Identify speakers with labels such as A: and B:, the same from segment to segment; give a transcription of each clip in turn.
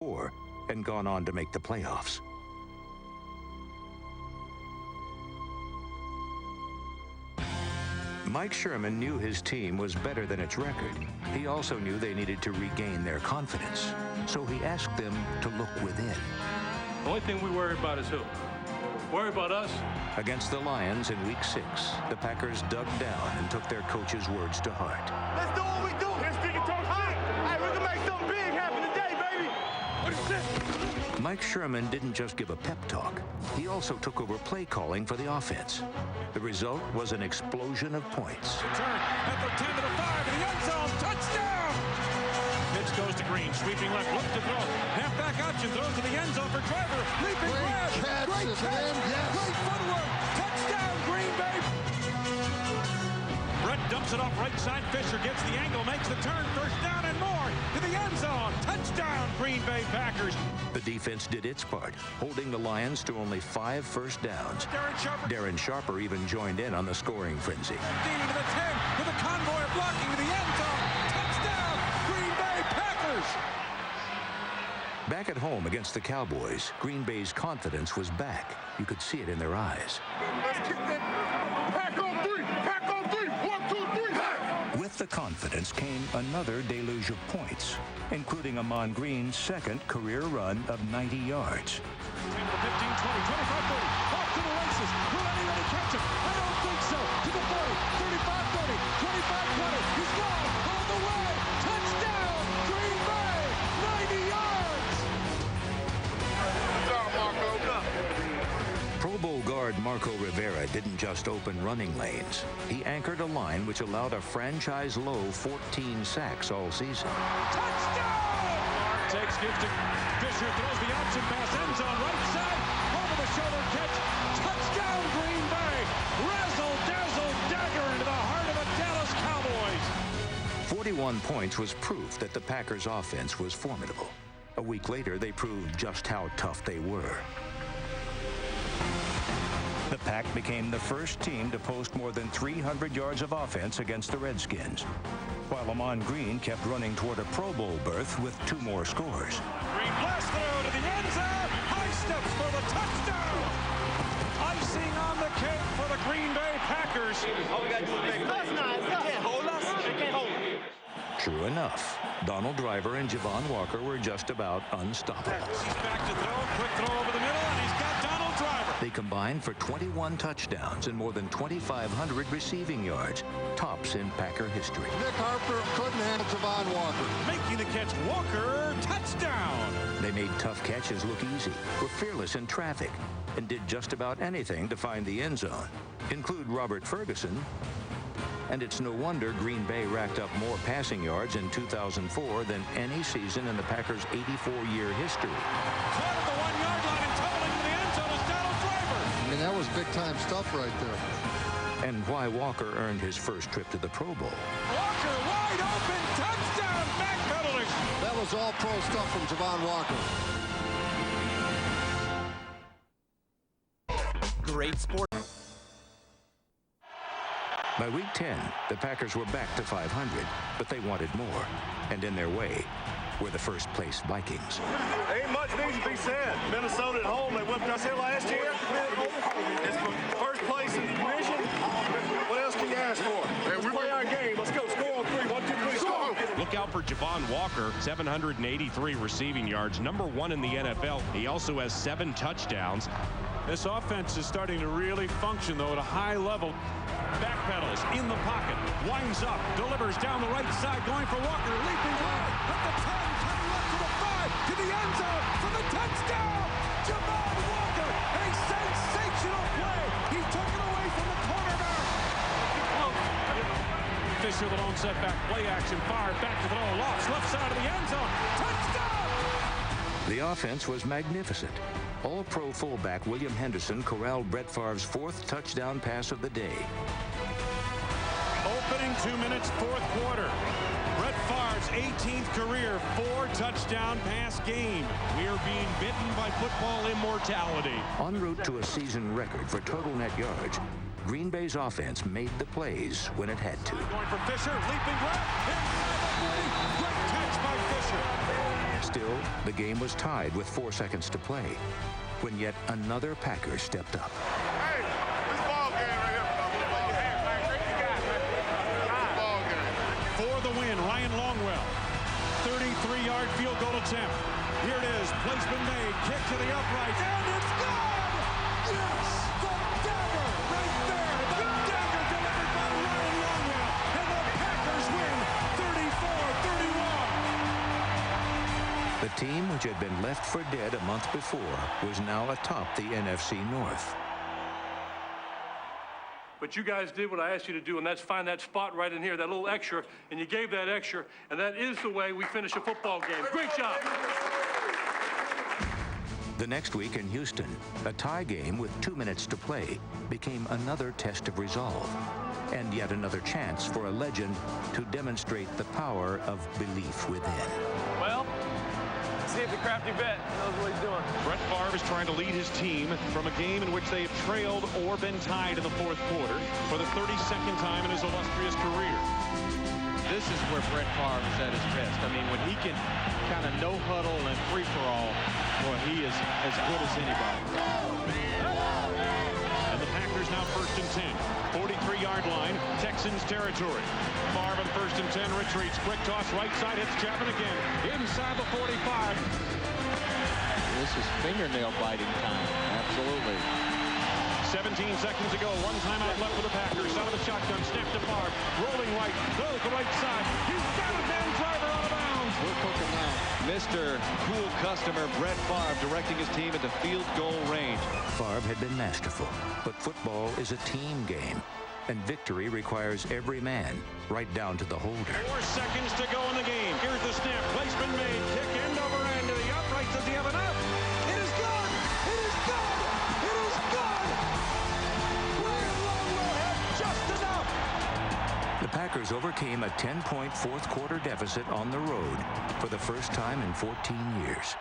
A: and gone on to make the playoffs. Mike Sherman knew his team was better than its record. He also knew they needed to regain their confidence. So he asked them to look within.
B: The only thing we worry about is who? Worry about us?
A: Against the Lions in Week 6, the Packers dug down and took their coach's words to heart.
C: Let's do what we do. Let's stick it to our heart. Hey, we can make something big happen today, baby. What is this?
A: Mike Sherman didn't just give a pep talk. He also took over play calling for the offense. The result was an explosion of points.
D: Turn at the 10 to the 5 in the end zone. Touchdown! Pitch goes to Green, sweeping left, look to throw. Halfback option, throws to the end zone for Driver. Leaping grab. Great catch. Yes. Great footwork. Touchdown, Green Bay. Brett dumps it off right side. Fisher gets the angle, makes the turn. First down and more to the end zone. Touchdown, Green Bay Packers.
A: The defense did its part, holding the Lions to only 5 first downs. Darren Sharper even joined in on the scoring frenzy.
D: 15 to the 10 with a convoy blocking to the end zone. Touchdown, Green Bay Packers.
A: Back at home against the Cowboys, Green Bay's confidence was back. You could see it in their eyes.
C: Let's kick that. Pack on 3. Pack on 3. 1, 2, 3. Hey.
A: With the confidence came another deluge of points, including Amon Green's second career run of 90 yards.
D: 15, 20, 25, 30. Off to the races. Will anybody catch him? I don't think so. To the 40, 35, 30, 25, 20. He's gone all the way. Touchdown, Green Bay. 90 yards.
C: Good job, Marco.
A: Pro Bowl guard Marco Rivera didn't just open running lanes. He anchored a line which allowed a franchise-low 14 sacks all season.
D: Touchdown! Takes, gives to Fisher, throws the option pass, end zone, right side, over the shoulder catch. Touchdown, Green Bay! Razzle, dazzle, dagger into the heart of the Dallas Cowboys.
A: 41 points was proof that the Packers' offense was formidable. A week later, they proved just how tough they were. The Pack became the first team to post more than 300 yards of offense against the Redskins, while Amon Green kept running toward a Pro Bowl berth with 2 more scores.
D: Green blast throw to the end zone. High steps for the touchdown. Icing on the cake for the Green Bay Packers.
C: All we got to do is make it. That's nice. They can't hold us. They can't hold us.
A: True enough, Donald Driver and Javon Walker were just about unstoppable.
D: He's back to throw. Quick throw over the middle, and he's got Donald Driver.
A: They combined for 21 touchdowns and more than 2,500 receiving yards, tops in Packer history.
E: Nick Harper couldn't handle Javon Walker.
D: Making the catch, Walker, touchdown.
A: They made tough catches look easy, were fearless in traffic, and did just about anything to find the end zone. Include Robert Ferguson. And it's no wonder Green Bay racked up more passing yards in 2004 than any season in the Packers' 84-year history.
D: Caught at the 1-yard line and tumbling to the end zone is Donald Driver.
E: I mean, that was big-time stuff right there.
A: And why Walker earned his first trip to the Pro Bowl.
D: Walker wide open, touchdown, backpedaling.
E: That was all pro stuff from Javon Walker.
F: Great sport.
A: By week 10, the Packers were back to 500, but they wanted more. And in their way were the first-place Vikings.
C: Ain't much needs to be said. Minnesota at home, they whipped us here last year. It's for first place in the division. What else can you ask for? Let's play our game. Let's go. Score on 3. 1, 2, 3, score.
D: Look out for Javon Walker, 783 receiving yards, #1 in the NFL. He also has 7 touchdowns. This offense is starting to really function, though, at a high level. Backpedals in the pocket, winds up, delivers down the right side, going for Walker, leaping high at the 10, cutting left to the 5, to the end zone for the touchdown. Javon Walker, a sensational play. He took it away from the cornerback. Fisher, the lone setback, play action, fired, back to throw, lost, left side of the end zone, touchdown.
A: The offense was magnificent. All-Pro fullback William Henderson corralled Brett Favre's 4th touchdown pass of the day.
D: Opening 2 minutes, 4th quarter. Brett Favre's 18th career 4-touchdown pass game. We are being bitten by football immortality.
A: En route to a season record for total net yards, Green Bay's offense made the plays when it had to.
D: Going for Fisher, leaping left, inside the 30, great catch by Fisher.
A: Still, the game was tied with 4 seconds to play when yet another Packer stepped up.
C: Hey, this ball game right here. Ball game.
D: For the win, Ryan Longwell. 33-yard field goal attempt. Here it is. Placement made. Kick to the uprights. And it's good! Yes! The dagger right there. The dagger delivered by Ryan Longwell. And the Packers win 34-31.
A: The team, which had been left for dead a month before, was now atop the NFC North.
B: But you guys did what I asked you to do, and that's find that spot right in here, that little extra, and you gave that extra, and that is the way we finish a football game. Great job.
A: The next week in Houston, a tie game with 2 minutes to play became another test of resolve, and yet another chance for a legend to demonstrate the power of belief within.
F: Well, see if the crafty vet knows what he's doing.
D: Brett Favre is trying to lead his team from a game in which they have trailed or been tied in the fourth quarter for the 32nd time in his illustrious career.
G: This is where Brett Favre is at his best. I mean, when he can kind of no huddle and free for all, boy, he is as good as anybody.
D: And the Packers now 1st and 10. 43-yard line, Texans territory. Favre on 1st and 10 retreats. Quick toss right side, hits Chapman again. Inside the 45.
G: This is fingernail biting time. Absolutely.
D: 17 seconds ago, one timeout left for the Packers. Out of the shotgun, snap to Favre. Rolling right, throws the right side. He's got a man driver out of bounds.
E: We're cooking now.
G: Mr. Cool customer Brett Favre directing his team into field goal range.
A: Favre had been masterful, but football is a team game, and victory requires every man, right down to the holder.
D: 4 seconds to go in the game. Here's the snap. Placement made. Kick end over end to the uprights. Does he have enough? It is good! It is good! It is good! Ryan Longwell had just enough!
A: The Packers overcame a 10-point fourth-quarter deficit on the road for the first time in 14 years.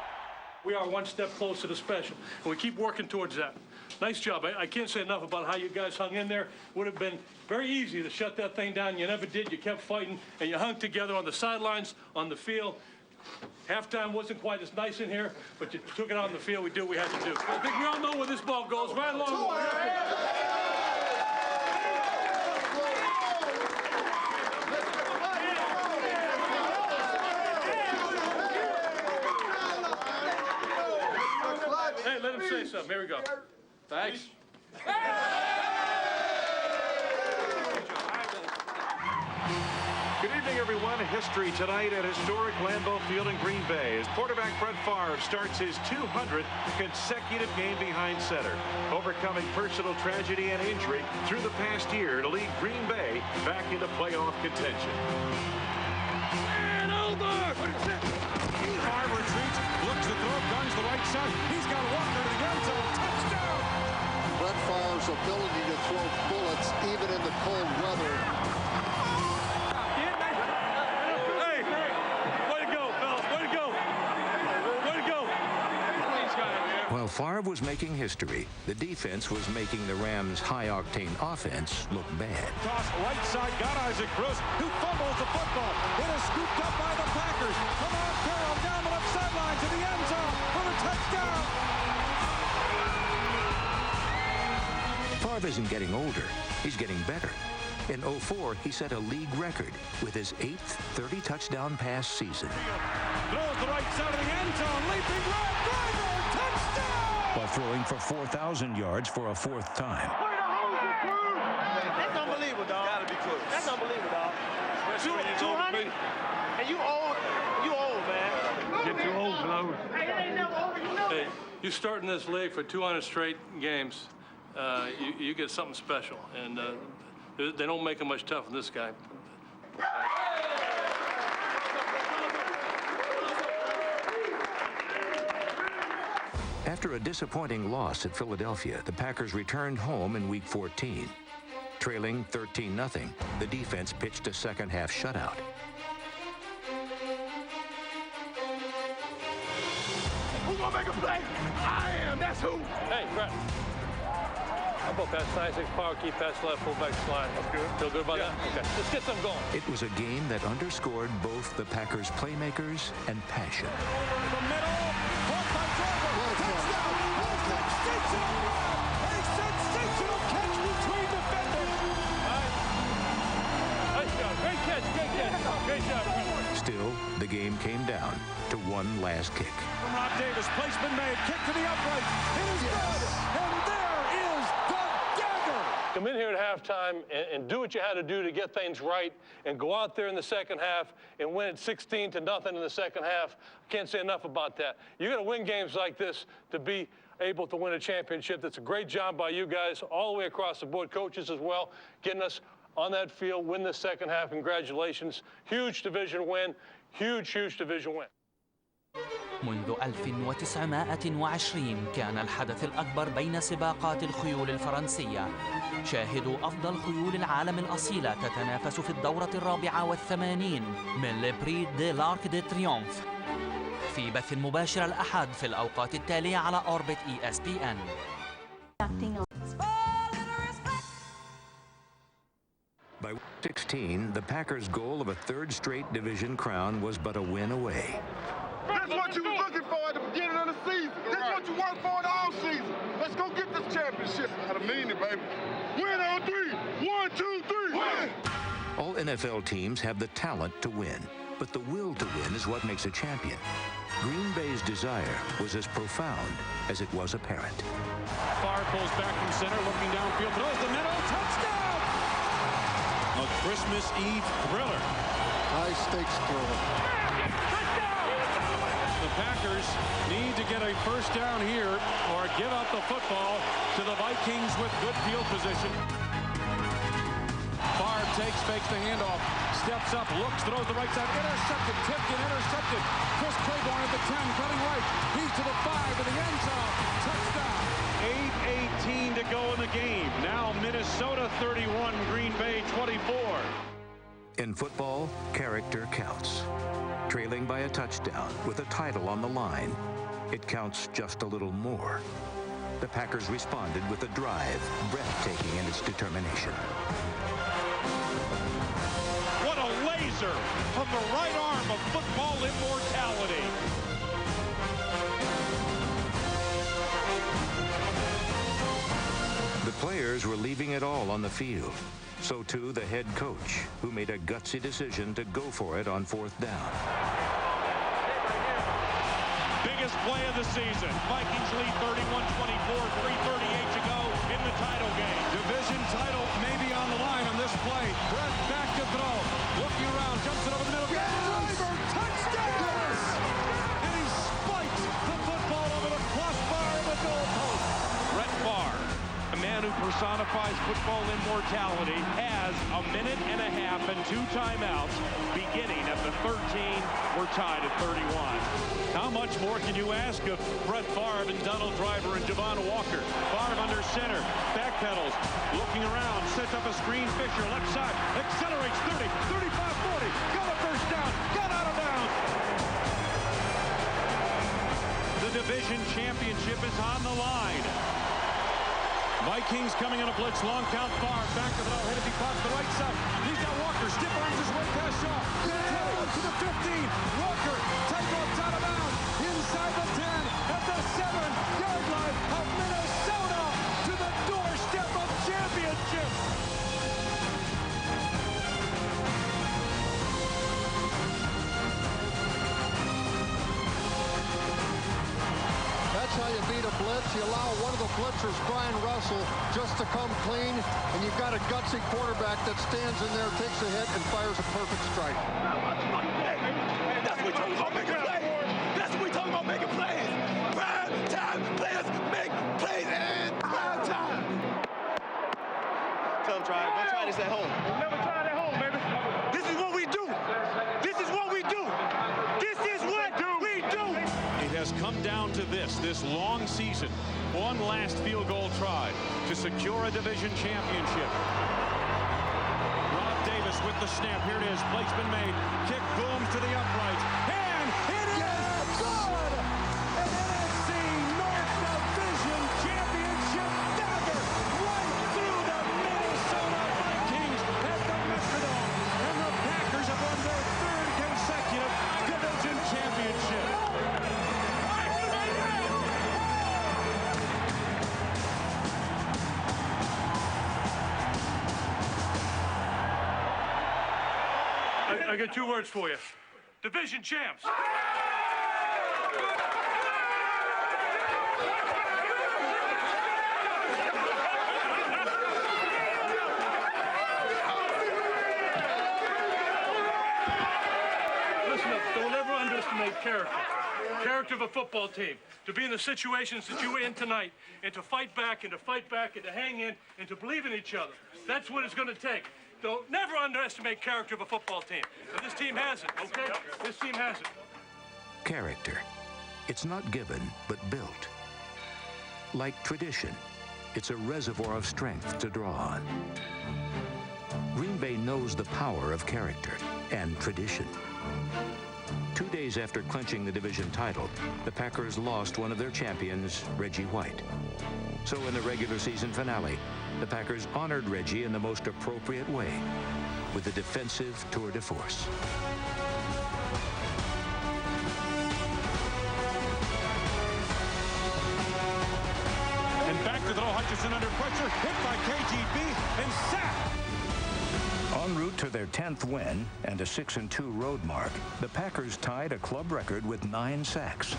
B: We are one step closer to special, and we keep working towards that. Nice job. I can't say enough about how you guys hung in there. Would have been very easy to shut that thing down. You never did. You kept fighting, and you hung together on the sidelines, on the field. Halftime wasn't quite as nice in here, but you took it out on the field. We did what we had to do. I think we all know where this ball goes. Right along. Hey, let him say something. Here we go. Thanks.
H: Good evening, everyone. History tonight at historic Lambeau Field in Green Bay as quarterback Brett Favre starts his 200th consecutive game behind center, overcoming personal tragedy and injury through the past year to lead Green Bay back into playoff contention.
D: And over! Favre retreats, looks to throw, guns the right side. He's got Walker to the end zone. Touchdown!
E: Brett Favre's ability to throw bullets even in the cold weather.
B: Hey, way to go, fellas. Way to go. Way to go.
A: While Favre was making history, the defense was making the Rams' high-octane offense look bad.
D: Toss right side, got Isaac Bruce, who fumbles the football. It is scooped up by the Packers. Come on, Carroll down the left sideline to the end zone for the touchdown.
A: Favre isn't getting older. He's getting better. In 2004, he set a league record with his 8th 30-touchdown pass season.
D: Throws the right side of the end zone, leaping right, driver, touchdown!
A: While throwing for 4,000 yards for a 4th time.
F: That's unbelievable, dog. Gotta be close. That's unbelievable, dog. 200? And you old, man.
B: Get too old, fellas. Hey, it ain't never over, you know. Hey, you start in this league for 200 straight games, you get something special. And they don't make it much tougher than this guy.
A: After a disappointing loss at Philadelphia, the Packers returned home in Week 14. Trailing 13-0, the defense pitched a second-half shutout.
C: Who's gonna make a play? I am. That's who.
B: Hey, Brett. Elbow pass, nice power key pass left, fullback slide. That's good. Feel good about that? Okay. Let's get them going.
A: It was a game that underscored both the Packers' playmakers and passion.
I: The middle, caught by Driver. Touchdown! A sensational catch between defenders.
B: Nice job. Great catch. Great catch. Great job.
A: Still, the game came down to one last kick.
I: From Rob Davis, placement made, kick to the upright. It is good, and there is the dagger.
B: Come in here at halftime and do what you had to do to get things right and go out there in the second half and win it 16-0 in the second half. I can't say enough about that. You're going to win games like this to be able to win a championship. That's a great job by you guys all the way across the board, coaches as well, getting us on that field, win the second half. Congratulations. Huge division win. Huge division win.
J: منذ 1920 كان الحدث الأكبر بين سباقات الخيول الفرنسية. شاهدوا أفضل خيول العالم الأصيلة تتنافس في الدورة 84 من لبري دي لارك دي تريومف في بث مباشر الأحد في الأوقات التالية على أوربت ESPN.
A: By 16, the Packers' goal of a third straight division crown was but a win away.
C: That's what you were looking for at the beginning of the season. That's what you worked for in the offseason. Let's go get this championship. I mean it, baby. Win on three. 1, 2, 3. Win!
A: All NFL teams have the talent to win, but the will to win is what makes a champion. Green Bay's desire was as profound as it was apparent.
D: Favre pulls back from center, looking downfield, throws the middle, touchdown! A Christmas Eve thriller.
E: High stakes thriller.
D: The Packers need to get a first down here or give up the football to the Vikings with good field position. Favre takes, fakes the handoff, steps up, looks, throws the right side, intercepted, tipped and intercepted. Chris Claiborne at the 10, cutting right. He's to the 5 to the end zone. Touchdown. 8:18 to go in the game. Now Minnesota 31, Green Bay 24.
A: In football, character counts. Trailing by a touchdown with a title on the line, it counts just a little more. The Packers responded with a drive, breathtaking in its determination.
D: What a laser from the right arm of football immortality.
A: The players were leaving it all on the field. So too the head coach, who made a gutsy decision to go for it on fourth down.
D: Biggest play of the season. Vikings lead 31-24, 3:38 to go in the title game. Division title may be on the line on this play. Brett back to throw. Looking around, jumps it over the middle. Driver, touchdown! And he spikes the football over the crossbar of the goalpost. Brett Favre, a man who personifies football immortality, has a minute and a half and 2 timeouts beginning at the 13. We're tied at 31. How much more can you ask of Brett Favre and Donald Driver and Javon Walker? Favre under center, backpedals, looking around, sets up a screen. Fisher, left side, accelerates 30, 35, 40, got a first down, got out of bounds. The division championship is on the line. Vikings coming on a blitz, long count, Favre back to throw, hit it, he pops the right side. He's got Walker, stiff arms his way past Shaw. To the 15, Walker, takeoff's out of bounds, inside the 10, at the 7-yard line of Minnesota, to the doorstep of championship.
E: That's how you beat a blitz. You allow one of the blitzers, Brian Russell, just to come clean, and you've got a gutsy quarterback that stands in there, takes a hit, and fires a perfect strike.
I: That's what we talking about, making plays. That's what we talking about, making plays. Prime time players make plays in prime time. Come try it. Go try this at home.
C: Never tried at home, baby.
I: This is what we do. This is what we do. This is what we do.
D: It has come down to this long season. One last field goal try to secure a division championship. Rob Davis with the snap. Here it is. Plake's been made. Kick booms to the uprights. And it is good! An NFC North Division championship dagger right
B: I got two words for you. Division champs. Listen up, don't ever underestimate character. Character of a football team. To be in the situations that you were in tonight, and to fight back, and to fight back, and to hang in, and to believe in each other. That's what it's going to take. Don't never underestimate character of a football team. And this team has it, okay? This team has it.
A: Character. It's not given, but built. Like tradition, it's a reservoir of strength to draw on. Green Bay knows the power of character and tradition. 2 days after clinching the division title, the Packers lost one of their champions, Reggie White. So in the regular season finale, the Packers honored Reggie in the most appropriate way, with a defensive tour de force.
D: And back to throw, Hutchinson under pressure, hit by KGB, and sacked.
A: En route to their 10th win and a 6-2 road mark, the Packers tied a club record with 9 sacks.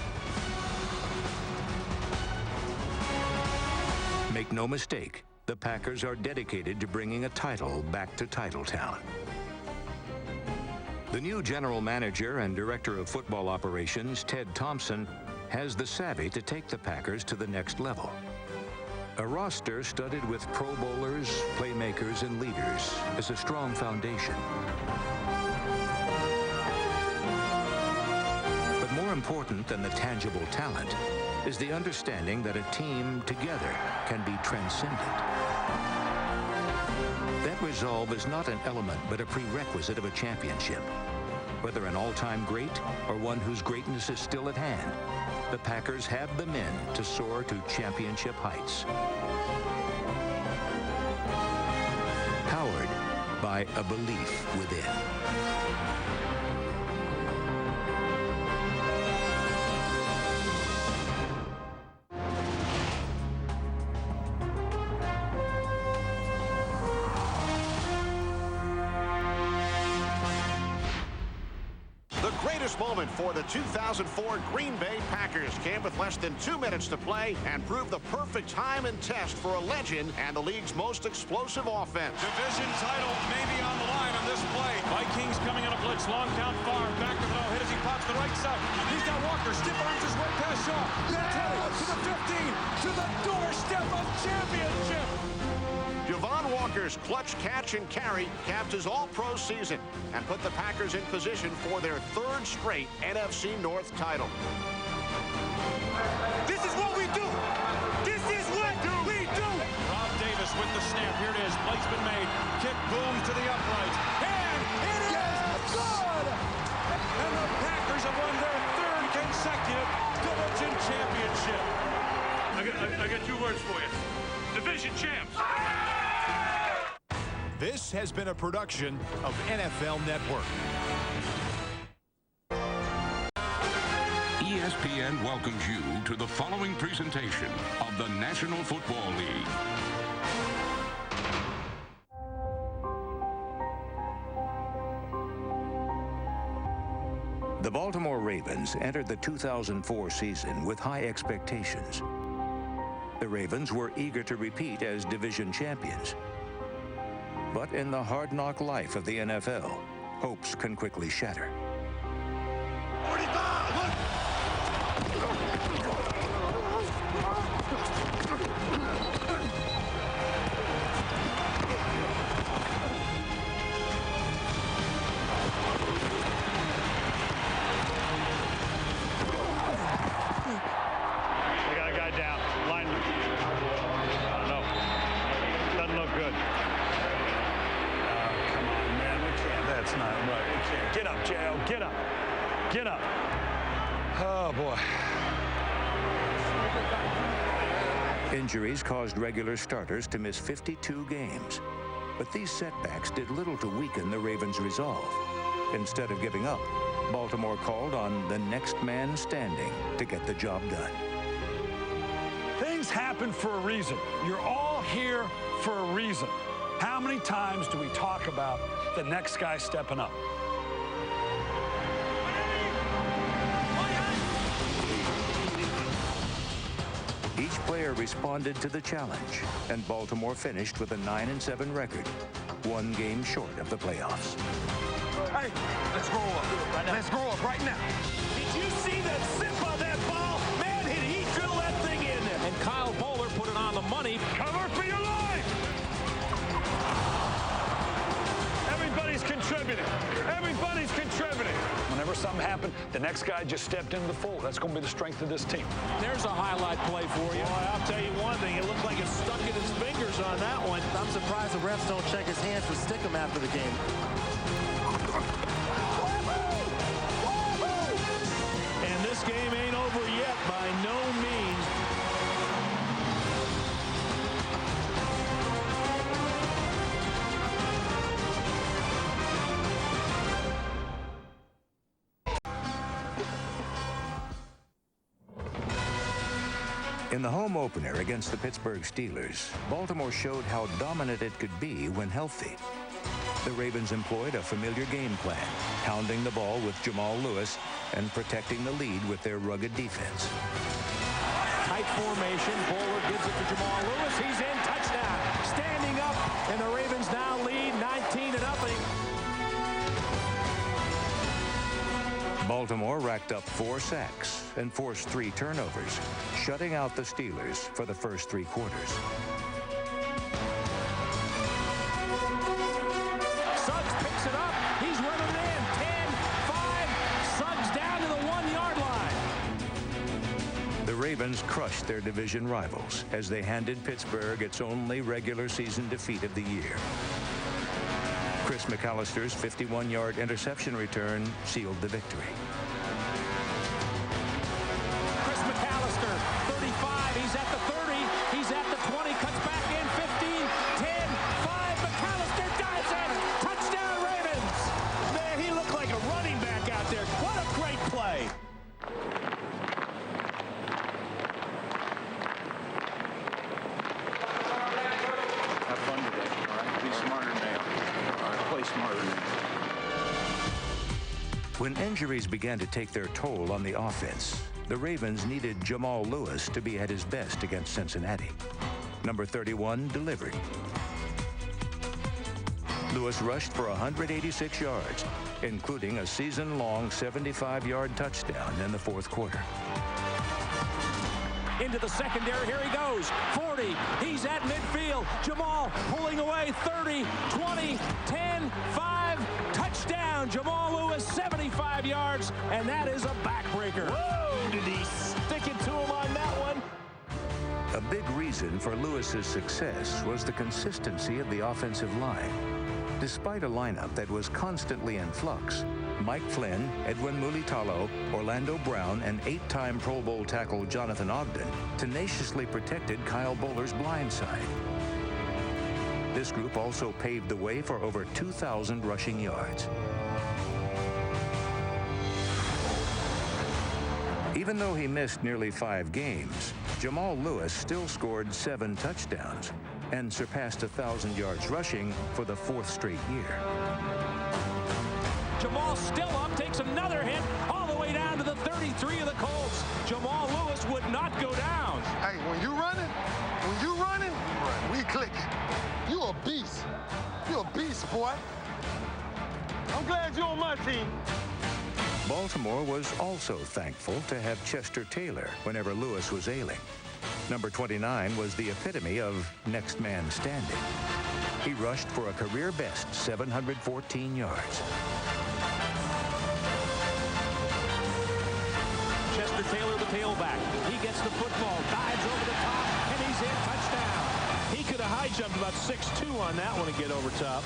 A: Make no mistake, the Packers are dedicated to bringing a title back to Titletown. The new general manager and director of football operations, Ted Thompson, has the savvy to take the Packers to the next level. A roster studded with Pro Bowlers, playmakers, and leaders is a strong foundation. But more important than the tangible talent is the understanding that a team together can be transcendent. That resolve is not an element but a prerequisite of a championship. Whether an all-time great or one whose greatness is still at hand, the Packers have the men to soar to championship heights. Powered by a belief within.
K: Moment for the 2004 Green Bay Packers came with less than 2 minutes to play and proved the perfect time and test for a legend and the league's most explosive offense.
D: Division title may be on the line on this play. Vikings coming on a blitz, long count far, back to throw, hit as he pops the right side. He's got Walker, stiff arms his way past Shaw. To the 15, to the doorstep of championship.
K: Javon Walker's clutch catch and carry capped his all-pro season and put the Packers in position for their 3rd straight NFC North title.
I: This is what we do. This is what we do.
D: Rob Davis with the snap. Here it is. Plate's been made. Kick booms to the uprights. And it is good. And the Packers have won their 3rd consecutive division championship.
B: I got 2 words for you. Division champs.
L: This has been a production of NFL Network.
M: ESPN welcomes you to the following presentation of the National Football League.
A: The Baltimore Ravens entered the 2004 season with high expectations. The Ravens were eager to repeat as division champions. But in the hard-knock life of the NFL, hopes can quickly shatter.
I: 45, look!
C: They got a guy down. Lineman. I don't know. Doesn't look good. Come on, man. We can't. That's not right. We can't. Get up, J.O. Get up. Get up. Oh, boy.
A: Injuries caused regular starters to miss 52 games. But these setbacks did little to weaken the Ravens' resolve. Instead of giving up, Baltimore called on the next man standing to get the job done.
C: Things happen for a reason. You're all here for a reason. How many times do we talk about the next guy stepping up?
A: Each player responded to the challenge, and Baltimore finished with a 9-7 record, 1 game short of the playoffs.
I: Hey, let's grow up. Let's grow up right now. Did you see that zip on that ball? Man, he drilled that thing in there.
D: And Kyle Bowler put it on the money.
C: Cover for your life! Everybody's contributing. Everybody's contributing.
N: Whenever something happened, the next guy just stepped into the fold. That's going to be the strength of this team.
D: There's a highlight play for you.
F: Boy, I'll tell you one thing. It looked like it stuck in his fingers on that one. I'm surprised the refs don't check his hands to stick him after the game. And this game ain't over yet by no means.
A: In the home opener against the Pittsburgh Steelers, Baltimore showed how dominant it could be when healthy. The Ravens employed a familiar game plan, pounding the ball with Jamal Lewis and protecting the lead with their rugged defense.
D: Tight formation. Bowler gives it to Jamal Lewis. He's in. Touchdown. Standing up, and the Ravens now lead 19-0.
A: Baltimore racked up 4 sacks and forced 3 turnovers, shutting out the Steelers for the first 3 quarters.
D: Suggs picks it up. He's running it in. 10-5. Suggs down to the 1-yard line.
A: The Ravens crushed their division rivals as they handed Pittsburgh its only regular season defeat of the year. Chris McAllister's 51-yard interception return sealed the victory.
D: Chris McAllister, 35. He's at the 30. He's at the 20. Cuts back in. 15, 10, 5. McAllister dives in. Touchdown, Ravens.
F: Man, he looked like a running back out there. What a great play.
G: Have fun today, all right? Be smarter now. All right, play smarter now.
A: When injuries began to take their toll on the offense, the Ravens needed Jamal Lewis to be at his best against Cincinnati. Number 31 delivered. Lewis rushed for 186 yards, including a season-long 75-yard touchdown in the 4th quarter.
D: Into the secondary. Here he goes. 40. He's at midfield. Jamal pulling away. 30, 20, 10, 5. Touchdown. Jamal Lewis, 75 yards, and that is a backbreaker.
F: Whoa, did he stick it to him on that one?
A: A big reason for Lewis's success was the consistency of the offensive line. Despite a lineup that was constantly in flux, Mike Flynn, Edwin Mulitalo, Orlando Brown, and 8-time Pro Bowl tackle Jonathan Ogden tenaciously protected Kyle Bowler's blind side. This group also paved the way for over 2,000 rushing yards. Even though he missed nearly 5 games, Jamal Lewis still scored 7 touchdowns and surpassed 1,000 yards rushing for the 4th straight year.
D: Jamal still up, takes another hit all the way down to the 33 of the Colts. Jamal Lewis would not go down.
E: Hey, when you running, we clicking. You a beast. You a beast, boy.
F: I'm glad you're on my team.
A: Baltimore was also thankful to have Chester Taylor whenever Lewis was ailing. Number 29 was the epitome of next man standing. He rushed for a career-best 714 yards.
D: Chester Taylor, the tailback. He gets the football, dives over the top, and he's in. Touchdown.
F: He could have high jumped about 6'2" on that one to get over top.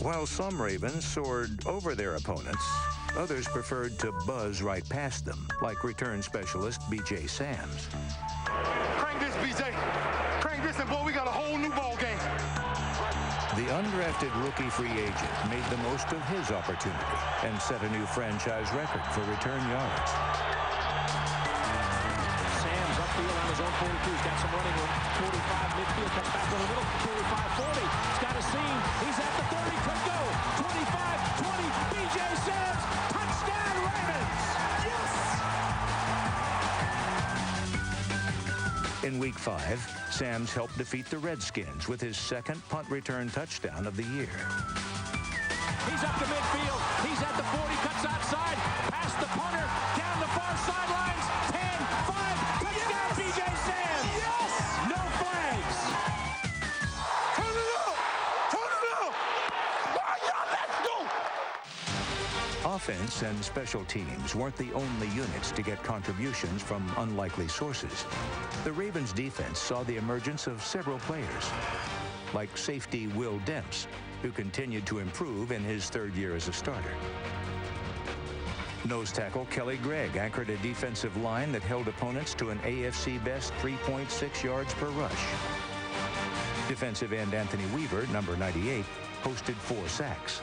A: While some Ravens soared over their opponents, others preferred to buzz right past them, like return specialist B.J. Sams.
C: Crank this, BJ. Crank this, and boy, we got a whole new ball game.
A: The undrafted rookie free agent made the most of his opportunity and set a new franchise record for return yards.
D: Sams upfield on his own 42. He's got some running room. 45 midfield, cuts back over the middle. 45-40. He's got a seam. He's at the 30. Could go. 25-20. B.J. Sams. Touchdown, Ravens. Yes!
A: In Week 5, Sams helped defeat the Redskins with his second punt return touchdown of the year.
I: He's up to midfield. He's at the 40, cuts outside, past the punter, down the far sidelines. 10, 5, touchdown, B.J. Sams. Yes! No flags.
C: Turn it up! Turn it up! Why y'all let's go!
A: Offense and special teams weren't the only units to get contributions from unlikely sources. The Ravens defense saw the emergence of several players, like safety Will Demps, who continued to improve in his third year as a starter. Nose tackle Kelly Gregg anchored a defensive line that held opponents to an AFC best 3.6 yards per rush. Defensive end Anthony Weaver, number 98, posted 4 sacks.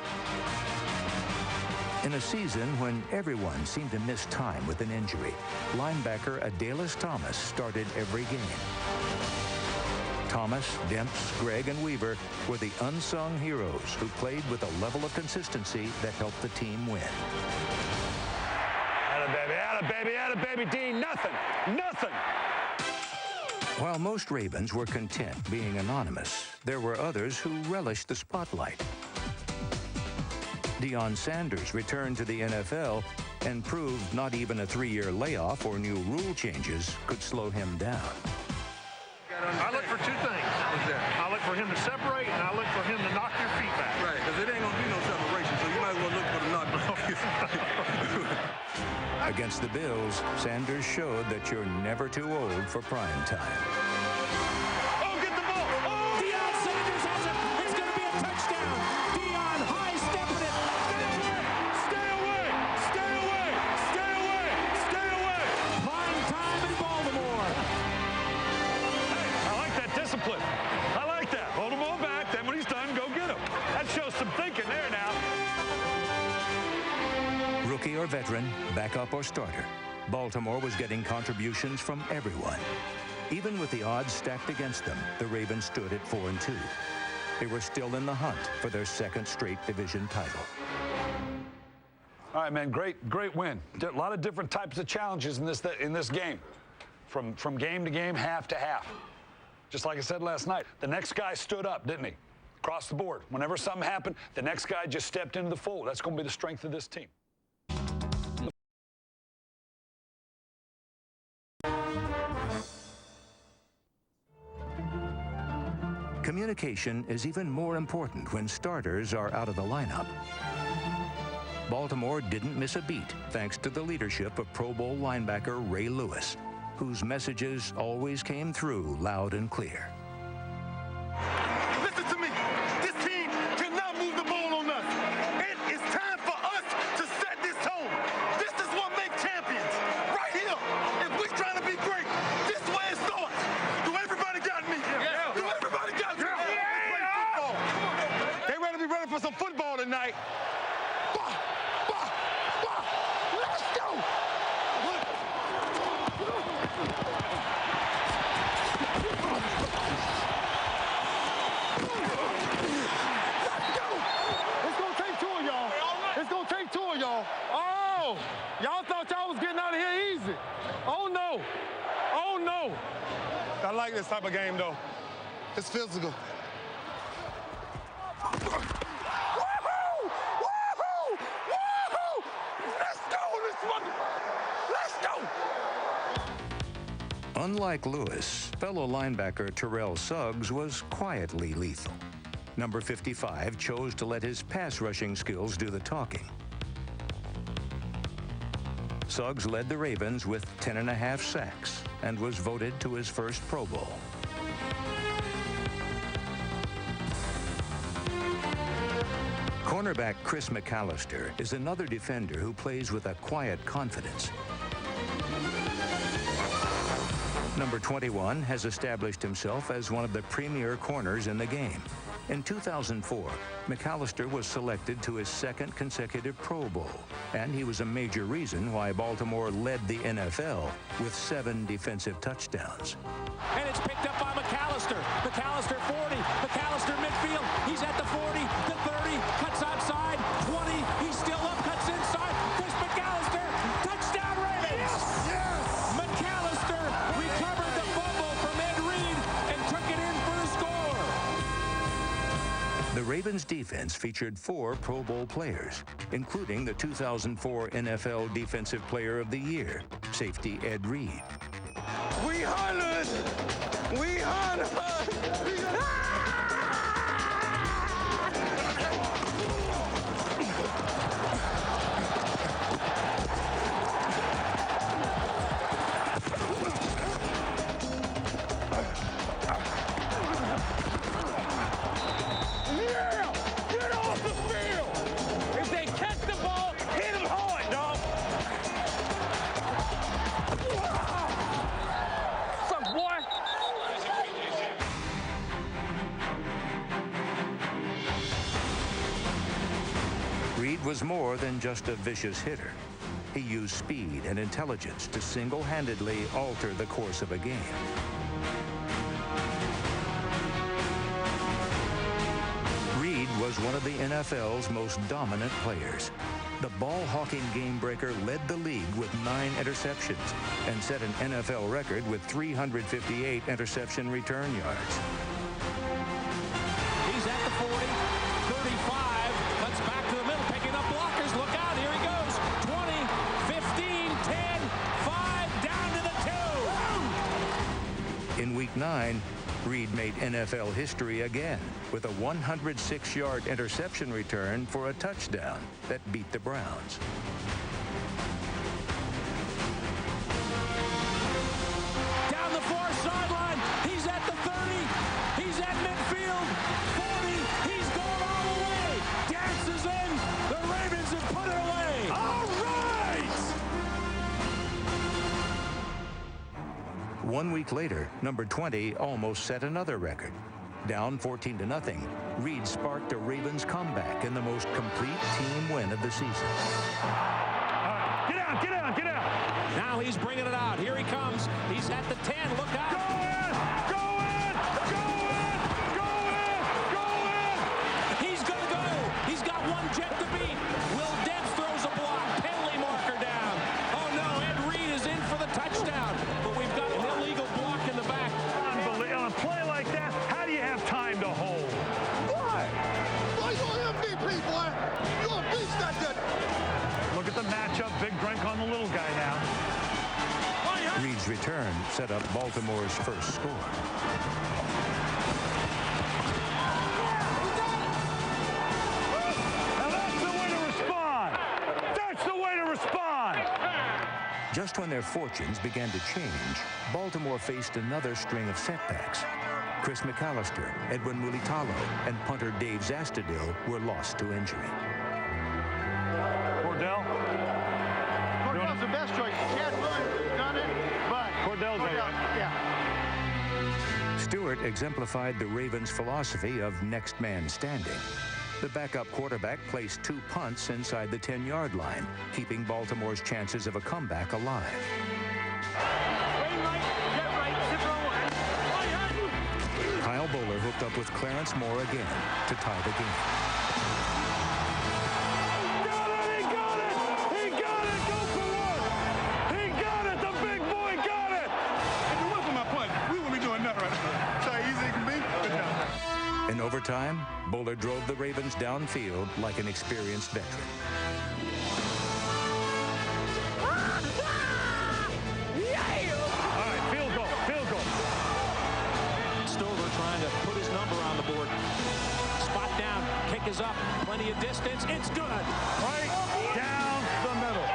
A: In a season when everyone seemed to miss time with an injury, linebacker Adalis Thomas started every game. Thomas, Demps, Gregg, and Weaver were the unsung heroes who played with a level of consistency that helped the team win.
N: Atta baby, atta baby, D, nothing.
A: While most Ravens were content being anonymous, there were others who relished the spotlight. Deion Sanders returned to the NFL and proved not even a 3-year layoff or new rule changes could slow him down.
C: I look for 2 things. I look for him to separate, and I look for him to knock your feet back.
O: Right, because it ain't going to be no separation, so you might as well look for the knock off your feet.
A: Against the Bills, Sanders showed that you're never too old for prime time.
C: Oh, get the ball! Oh!
I: Deion Sanders has it. It's going to be a touchdown. Deion high-stepping it.
C: Stay away! Stay away! Stay away! Stay away!
I: Prime time in Baltimore.
N: I like that discipline. I like that. Hold the ball back, then when he's done, go get him. That shows some thinking there now.
A: Rookie or veteran, backup or starter, Baltimore was getting contributions from everyone. Even with the odds stacked against them, the Ravens stood at 4-2. They were still in the hunt for their second straight division title.
N: All right, man, great win. A lot of different types of challenges in this game, from game to game, half to half. Just like I said last night, the next guy stood up, didn't he? Across the board. Whenever something happened, the next guy just stepped into the fold. That's going to be the strength of this team.
A: Communication is even more important when starters are out of the lineup. Baltimore didn't miss a beat thanks to the leadership of Pro Bowl linebacker Ray Lewis, whose messages always came through loud and clear.
C: Listen to me. This team cannot move the ball on us. It is time for us to set this tone. This is what makes champions. Right here. If we're trying to be great, this is where it starts. Do everybody got me? Yeah. Do everybody got me? Yeah. They ready to be ready for some football tonight. Let's go. It's gonna take 2 of y'all. It's gonna take 2 of y'all. Oh, y'all thought y'all was getting out of here easy. Oh no. Oh no. I like this type of game though. It's physical. Woohoo! Woohoo! Woohoo! Let's go, let's go!
A: Unlike Lewis, fellow linebacker Terrell Suggs was quietly lethal. Number 55 chose to let his pass rushing skills do the talking. Suggs led the Ravens with 10.5 sacks and was voted to his first Pro Bowl. Cornerback Chris McAllister is another defender who plays with a quiet confidence. Number 21 has established himself as one of the premier corners in the game. In 2004, McAllister was selected to his second consecutive Pro Bowl, and he was a major reason why Baltimore led the NFL with 7 defensive touchdowns.
I: And it's picked up by McAllister. McAllister 40. McAllister midfield. He's at the 40, the 30, cuts outside, 20. He's still up, cuts inside. Chris McAllister, touchdown Ravens. Yes! McAllister recovered the fumble from
A: Ravens defense featured 4 Pro Bowl players, including the 2004 NFL Defensive Player of the Year, safety Ed Reed.
C: We Holland! We Holland!
A: Reed was more than just a vicious hitter. He used speed and intelligence to single-handedly alter the course of a game. Reed was one of the NFL's most dominant players. The ball-hawking game-breaker led the league with 9 interceptions and set an NFL record with 358 interception return yards.
I: He's at the 40, 35, cuts back to the middle, picking up blockers. Look out, here he goes. 20, 15, 10, 5, down to the 2.
A: In Week 9, Reed made NFL history again with a 106-yard interception return for a touchdown that beat the Browns.
I: Down the far sideline, he's at the 30, he's at midfield, 40, he's going all the way, dances in, the Ravens have put it away. All right!
A: 1 week later, number 20 almost set another record. Down 14-0, Reed sparked a Ravens comeback in the most complete team win of the season.
I: Get out, get out, get out. Now he's bringing it out. Here he comes. He's at the 10. Look out. Go in! Go in! Go in! Go in! Go in! He's going to go. He's got one jet to beat. Will Debs throws a block. Penalty marker down. Oh, no. Ed Reed is in for the touchdown. But we've got an illegal block in the back.
N: Unbelievable. On a play like that, how do you have time to hold?
E: Boy, you're MVP, boy. You're a beast that good.
N: Look at the matchup. Big drink on the little guy now.
A: Reed's return set up Baltimore's first score.
N: Now that's the way to respond. That's the way to respond.
A: Just when their fortunes began to change, Baltimore faced another string of setbacks. Chris McAllister, Edwin Mulitalo, and punter Dave Zastudil were lost to injury.
N: Cordell?
F: Cordell's the best choice. He had done it, but
N: Cordell's
F: yeah.
A: Stewart exemplified the Ravens' philosophy of next man standing. The backup quarterback placed 2 punts inside the 10-yard line, keeping Baltimore's chances of a comeback alive. Kyle Bowler hooked up with Clarence Moore again to tie the game. In overtime, Bowler drove the Ravens downfield like an experienced veteran.
N: All right, field goal, field goal.
I: Stover trying to put his number on the board. Spot down, kick is up, plenty of distance, it's good.
N: Right down the middle.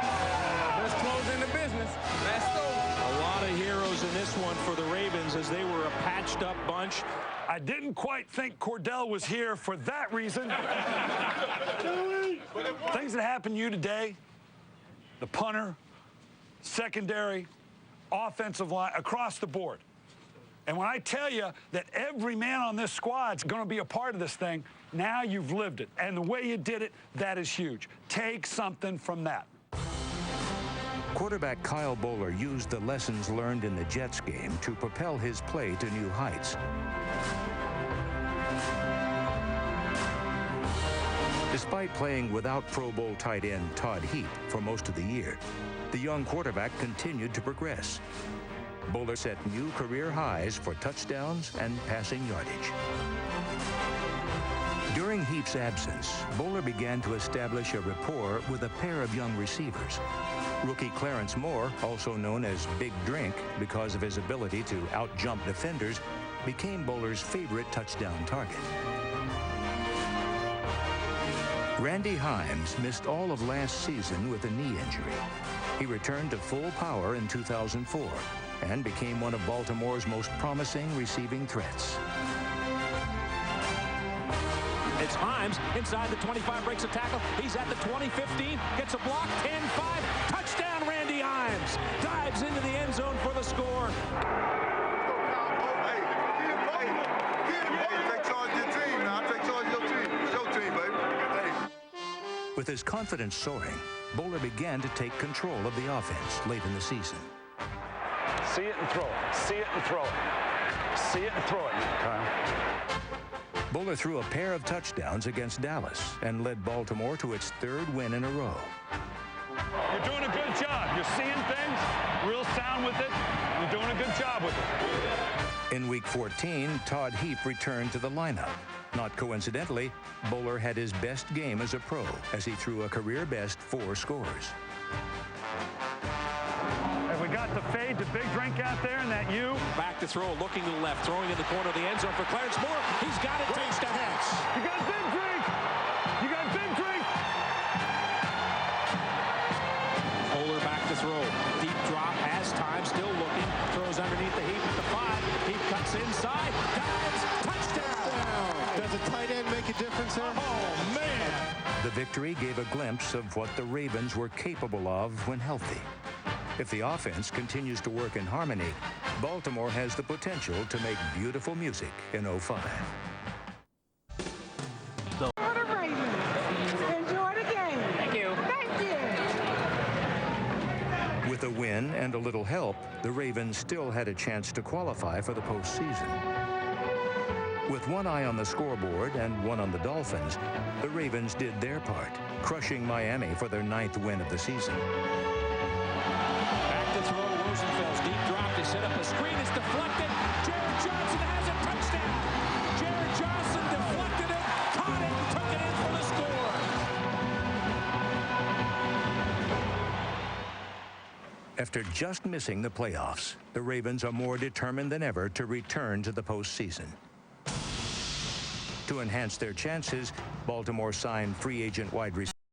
I: Let's close in the business. Let's go. A lot of heroes in this one for the Ravens as they were a patched up bunch.
N: I didn't quite think Cordell was here for that reason. Things that happened to you today, the punter, secondary, offensive line, across the board. And when I tell you that every man on this squad's going to be a part of this thing, now you've lived it. And the way you did it, that is huge. Take something from that.
A: Quarterback Kyle Bowler used the lessons learned in the Jets game to propel his play to new heights. Despite playing without Pro Bowl tight end Todd Heap for most of the year, the young quarterback continued to progress. Bowler set new career highs for touchdowns and passing yardage. During Heap's absence, Bowler began to establish a rapport with a pair of young receivers. Rookie Clarence Moore, also known as Big Drink because of his ability to out-jump defenders, became Bowler's favorite touchdown target. Randy Himes missed all of last season with a knee injury. He returned to full power in 2004 and became one of Baltimore's most promising receiving threats.
I: It's Himes inside the 25, breaks a tackle. He's at the 20-15, gets a block, 10-5, touchdown Randy Himes. Dives into the end zone for the score.
C: Take charge of your team now. Take charge of your team. It's your team, baby.
A: With his confidence soaring, Bowler began to take control of the offense late in the season.
N: See it and throw it. See it and throw it. See it and throw it, Kyle.
A: Bowler threw a pair of touchdowns against Dallas and led Baltimore to its third win in a row.
N: You're doing a good job. You're seeing things, real sound with it. You're doing a good job with it.
A: In Week 14, Todd Heap returned to the lineup. Not coincidentally, Bowler had his best game as a pro as he threw a career-best 4 scores.
N: Have we got the fade to Big Drink out there, and that you?
I: Back to throw, looking to the left, throwing in the corner of the end zone for Clarence Moore. He's got it, touchdown.
N: You got Big Drink! You got Big Drink!
I: Bowler back to throw. Deep drop, has time, still looking. Throws underneath the Heap at the 5. Heap cuts inside, dives, touchdown.
E: Does a tight end make a difference there?
I: Oh, man.
A: The victory gave a glimpse of what the Ravens were capable of when healthy. If the offense continues to work in harmony, Baltimore has the potential to make beautiful music in 05.
P: Enjoy the game.
I: Thank you.
P: Thank you.
A: With a win and a little help, the Ravens still had a chance to qualify for the postseason. With one eye on the scoreboard and one on the Dolphins, the Ravens did their part, crushing Miami for their 9th win of the season.
I: Back to throw, Rosenfeld's deep drop to set up a screen. It's deflected. Jared Johnson has a touchdown. Jared Johnson deflected it, caught it, and took it in for the score.
A: After just missing the playoffs, the Ravens are more determined than ever to return to the postseason. To enhance their chances, Baltimore signed free agent wide receiver